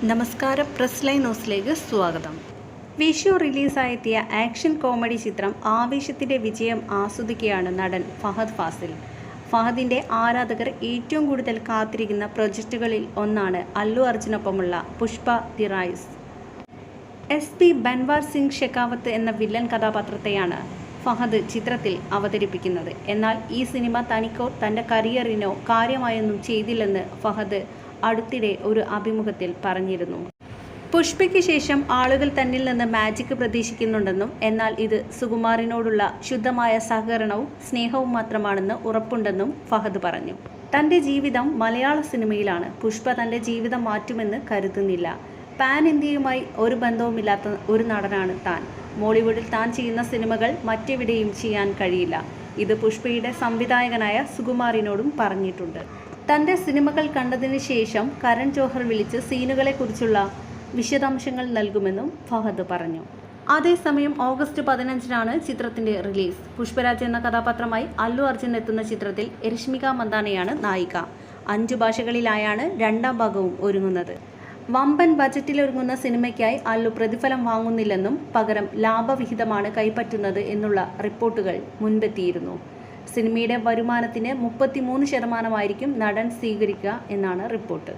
നമസ്കാരം, press line ന്യൂസിലേക്ക് സ്വാഗതം. വിഷു റിലീസായെത്തിയ ആക്ഷൻ കോമഡി ചിത്രം ആവേശത്തിൻ്റെ വിജയം ആസ്വദിക്കുകയാണ് നടൻ ഫഹദ് ഫാസിൽ. ഫഹദിൻ്റെ ആരാധകർ ഏറ്റവും കൂടുതൽ കാത്തിരിക്കുന്ന പ്രൊജക്റ്റുകളിൽ ഒന്നാണ് അല്ലു അർജുനൊപ്പമുള്ള Pushpa the rise. SP Bhanwar Singh Shekhawat എന്ന വില്ലൻ കഥാപാത്രത്തെയാണ് ഫഹദ് ചിത്രത്തിൽ അവതരിപ്പിക്കുന്നത്. എന്നാൽ ഈ സിനിമ തനിക്കോ തൻ്റെ കരിയറിനോ കാര്യമായൊന്നും ചെയ്തില്ലെന്ന് ഫഹദ് അടുത്തിടെ ഒരു അഭിമുഖത്തിൽ പറഞ്ഞിരുന്നു. പുഷ്പയ്ക്ക് ശേഷം ആളുകൾ തന്നിൽ നിന്ന് മാജിക് പ്രതീക്ഷിക്കുന്നുണ്ടെന്നും എന്നാൽ ഇത് സുകുമാറിനോടുള്ള ശുദ്ധമായ സഹകരണവും സ്നേഹവും മാത്രമാണെന്ന് ഉറപ്പുണ്ടെന്നും ഫഹദ് പറഞ്ഞു. തൻ്റെ ജീവിതം മലയാള സിനിമയിലാണ്. പുഷ്പ തൻ്റെ ജീവിതം മാറ്റുമെന്ന് കരുതുന്നില്ല. പാൻ ഇന്ത്യയുമായി ഒരു ബന്ധവുമില്ലാത്ത ഒരു നടനാണ് താൻ. മോളിവുഡിൽ താൻ ചെയ്യുന്ന സിനിമകൾ മറ്റെവിടെയും ചെയ്യാൻ കഴിയില്ല. ഇത് പുഷ്പയുടെ സംവിധായകനായ സുകുമാറിനോടും പറഞ്ഞിട്ടുണ്ട്. തൻ്റെ സിനിമകൾ കണ്ടതിന് ശേഷം കരൺ ജോഹർ വിളിച്ച് സീനുകളെക്കുറിച്ചുള്ള വിശദാംശങ്ങൾ നൽകുമെന്നും ഫഹദ് പറഞ്ഞു. അതേസമയം ഓഗസ്റ്റ് 15-നാണ് ചിത്രത്തിൻ്റെ റിലീസ്. പുഷ്പരാജ് എന്ന കഥാപാത്രമായി അല്ലു അർജുൻ എത്തുന്ന ചിത്രത്തിൽ രശ്മിക മന്ദാനയാണ് നായിക. 5 ഭാഷകളിലായാണ് രണ്ടാം ഭാഗവും ഒരുങ്ങുന്നത്. വമ്പൻ ബജറ്റിലൊരുങ്ങുന്ന സിനിമയ്ക്കായി അല്ലു പ്രതിഫലം വാങ്ങുന്നില്ലെന്നും പകരം ലാഭവിഹിതമാണ് കൈപ്പറ്റുന്നത് എന്നുള്ള റിപ്പോർട്ടുകൾ മുൻപെത്തിയിരുന്നു. സിനിമയുടെ വരുമാനത്തിന് 33% നടൻ സ്വീകരിക്കുക എന്നാണ് റിപ്പോർട്ട്.